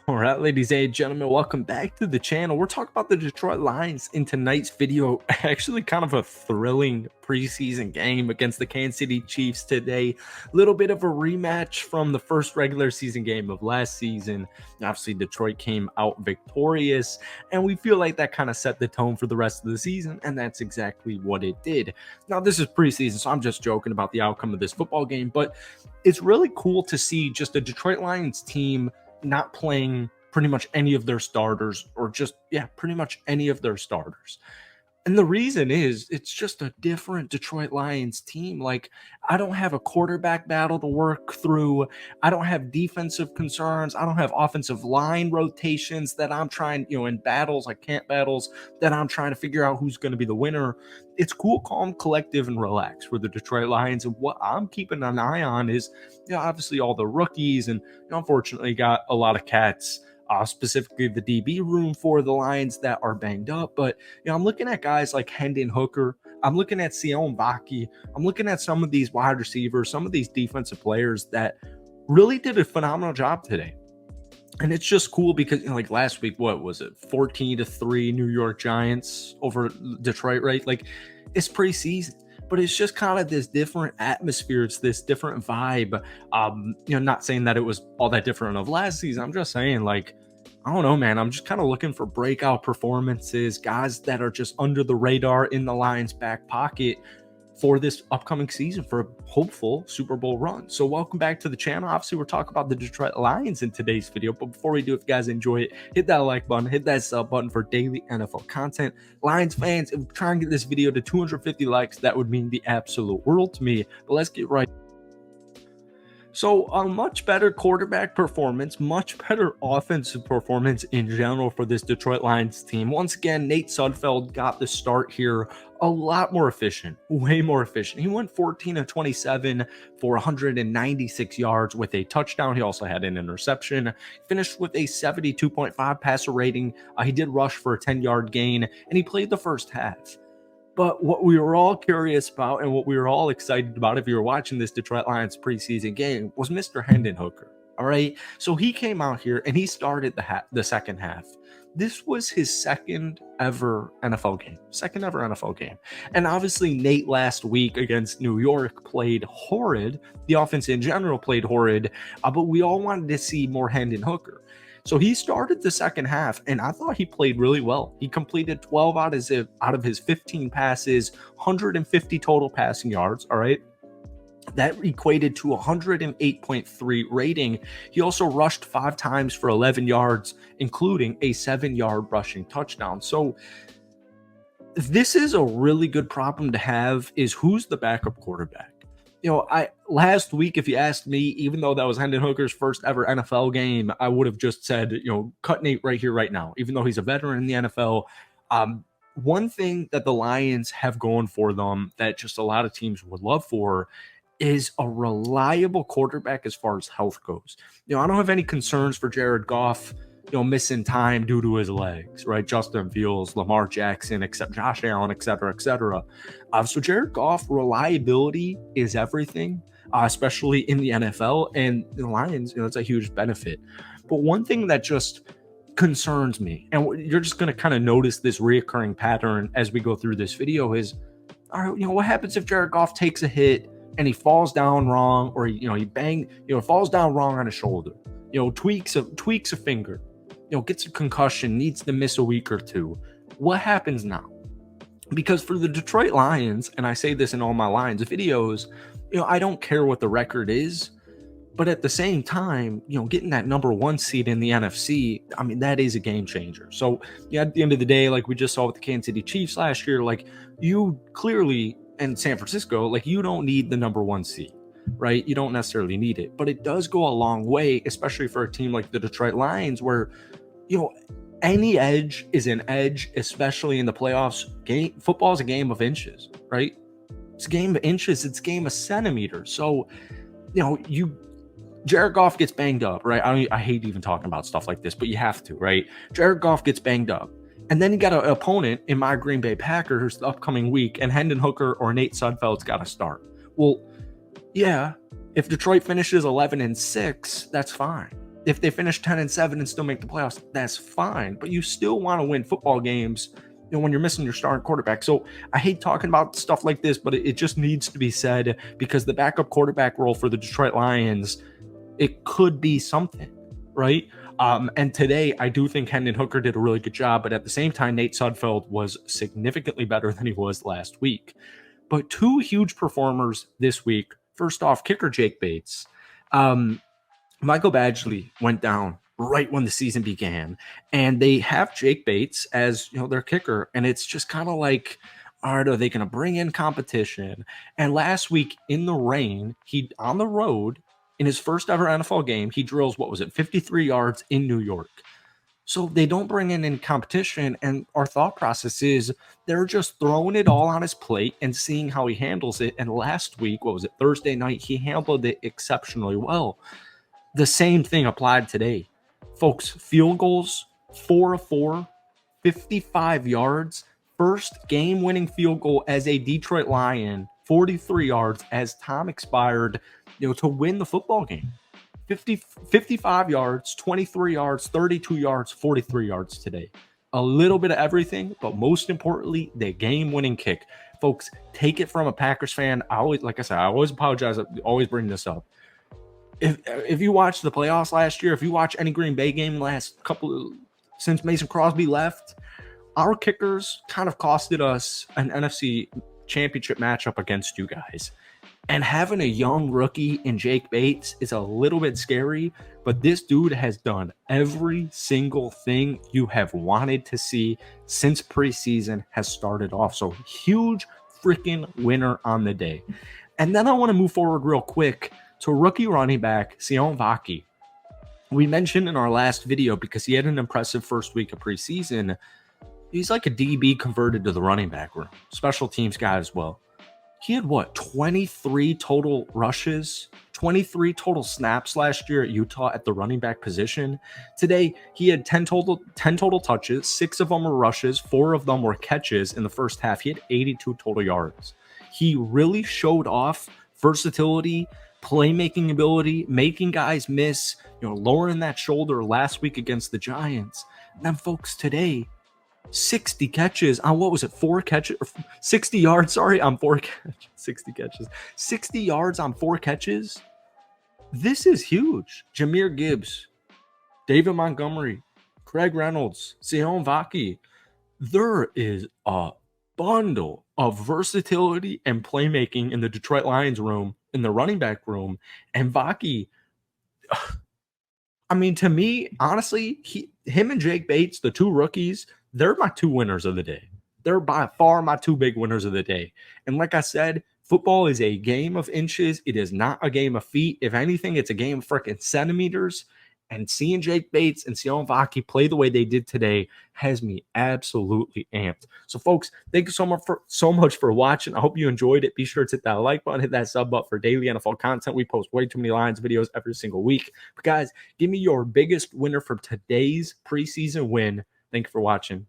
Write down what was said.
All right, ladies and gentlemen, welcome back to the channel. We're talking about the Detroit Lions in tonight's video. Actually, kind of a thrilling preseason game against the Kansas City Chiefs today. A little bit of a rematch from the first regular season game of last season. Obviously, Detroit came out victorious, and we feel like that kind of set the tone for the rest of the season, and that's exactly what it did. Now, this is preseason, so I'm just joking about the outcome of this football game, but it's really cool to see just a Detroit Lions team not playing pretty much any of their starters, or just, pretty much any of their starters. And the reason is it's just a different Detroit Lions team. Like, I don't have a quarterback battle to work through. I don't have defensive concerns. I don't have offensive line rotations that I'm trying, in battles, like camp battles, that I'm trying to figure out who's going to be the winner. It's cool, calm, collective, and relaxed for the Detroit Lions. And what I'm keeping an eye on is, obviously all the rookies, and unfortunately got a lot of cats, specifically the DB room for the Lions, that are banged up. But I'm looking at guys like Hendon Hooker. I'm looking at Sion Vaki. I'm looking at some of these wide receivers, some of these defensive players that really did a phenomenal job today. And it's just cool because, like last week, what was it? 14-3 New York Giants over Detroit, right? Like, it's preseason, but it's just kind of this different atmosphere. It's this different vibe. Not saying that it was all that different of last season. I'm just saying, like, I don't know, man. I'm just kind of looking for breakout performances, guys that are just under the radar in the Lions' back pocket for this upcoming season, for a hopeful Super Bowl run. So welcome back to the channel. Obviously, we're talking about the Detroit Lions in today's video, but before we do, if you guys enjoy it, hit that like button, hit that sub button for daily NFL content. Lions fans, if we try and get this video to 250 likes, that would mean the absolute world to me. But let's get right. So a much better quarterback performance, much better offensive performance in general for this Detroit Lions team. Once again, Nate Sudfeld got the start here a lot more efficient, way more efficient. He went 14 of 27 for 196 yards with a touchdown. He also had an interception, finished with a 72.5 passer rating. He did rush for a 10-yard gain, and he played the first half. But what we were all curious about, and what we were all excited about, if you were watching this Detroit Lions preseason game, was Mr. Hendon Hooker. All right. So he came out here and he started the second half. This was his second ever NFL game. And obviously, Nate last week against New York played horrid. The offense in general played horrid. But we all wanted to see more Hendon Hooker. So he started the second half, and I thought he played really well. He completed 12 out of his 15 passes, 150 total passing yards, all right? That equated to 108.3 rating. He also rushed 5 times for 11 yards, including a 7-yard rushing touchdown. So this is a really good problem to have, is who's the backup quarterback? Last week, if you asked me, even though that was Hendon Hooker's first ever NFL game, I would have just said, cut Nate right here, right now, even though he's a veteran in the NFL. One thing that the Lions have going for them that just a lot of teams would love for is a reliable quarterback as far as health goes. I don't have any concerns for Jared Goff, missing time due to his legs, right? Justin Fields, Lamar Jackson, except Josh Allen, et cetera, et cetera. So Jared Goff, reliability is everything, especially in the NFL, and the Lions, it's a huge benefit. But one thing that just concerns me, and you're just going to kind of notice this reoccurring pattern as we go through this video, is, all right, what happens if Jared Goff takes a hit and he falls down wrong, or he falls down wrong on his shoulder, tweaks a finger, gets a concussion, needs to miss a week or two. What happens now? Because for the Detroit Lions, and I say this in all my Lions videos, I don't care what the record is, but at the same time, getting that number 1 seed in the NFC, I mean, that is a game changer. So at the end of the day, like we just saw with the Kansas City Chiefs last year, like you clearly, and San Francisco, like you don't need the number 1 seed, right? You don't necessarily need it, but it does go a long way, especially for a team like the Detroit Lions, where, any edge is an edge, especially in the playoffs. Football is a game of inches, right? It's a game of inches. It's a game of centimeters. So, Jared Goff gets banged up, right? I hate even talking about stuff like this, but you have to, right? Jared Goff gets banged up. And then you got an opponent in my Green Bay Packers the upcoming week, and Hendon Hooker or Nate Sudfeld's got to start. Well, yeah, if Detroit finishes 11-6, that's fine. If they finish 10-7 and still make the playoffs, that's fine. But you still want to win football games, when you're missing your starting quarterback. So I hate talking about stuff like this, but it just needs to be said, because the backup quarterback role for the Detroit Lions, it could be something, right? And today, I do think Hendon Hooker did a really good job, but at the same time, Nate Sudfeld was significantly better than he was last week. But two huge performers this week. First off, kicker Jake Bates. Michael Badgley went down right when the season began, and they have Jake Bates as their kicker, and it's just kind of like, all right, are they going to bring in competition? And last week in the rain, he on the road in his first ever NFL game, he drills 53 yards in New York. So they don't bring in any competition, and our thought process is they're just throwing it all on his plate and seeing how he handles it. And last week, Thursday night, he handled it exceptionally well. The same thing applied today. Folks, field goals, 4 of 4, 55 yards, first game-winning field goal as a Detroit Lion, 43 yards as time expired, to win the football game. 55 yards, 23 yards, 32 yards, 43 yards today. A little bit of everything, but most importantly, the game-winning kick. Folks, take it from a Packers fan. I always apologize. I always bring this up. If you watch the playoffs last year, if you watch any Green Bay game since Mason Crosby left, our kickers kind of costed us an NFC championship matchup against you guys. And having a young rookie in Jake Bates is a little bit scary, but this dude has done every single thing you have wanted to see since preseason has started off. So huge freaking winner on the day. And then I want to move forward real quick to rookie running back Sione Vaki. We mentioned in our last video, because he had an impressive first week of preseason, he's like a DB converted to the running back room. Special teams guy as well. He had 23 total rushes, 23 total snaps last year at Utah at the running back position. Today, he had 10 total touches, 6 of them were rushes, 4 of them were catches in the first half. He had 82 total yards. He really showed off versatility, playmaking ability, making guys miss, lowering that shoulder last week against the Giants. And then, folks, today, 60 catches on 4 catches, 60 yards, on 4 catches, 60 catches, 60 yards on 4 catches. This is huge. Jahmyr Gibbs, David Montgomery, Craig Reynolds, Sione Vaki. There is a bundle of versatility and playmaking in the Detroit Lions room, in the running back room. And Vaki, to me, honestly, him and Jake Bates, the two rookies, they're my two winners of the day. They're by far my two big winners of the day. And like I said, football is a game of inches. It is not a game of feet. If anything, it's a game of freaking centimeters. And seeing Jake Bates and Sione Vaki play the way they did today has me absolutely amped. So, folks, thank you so much for watching. I hope you enjoyed it. Be sure to hit that like button, hit that sub button for daily NFL content. We post way too many Lions videos every single week. But, guys, give me your biggest winner for today's preseason win. Thank you for watching.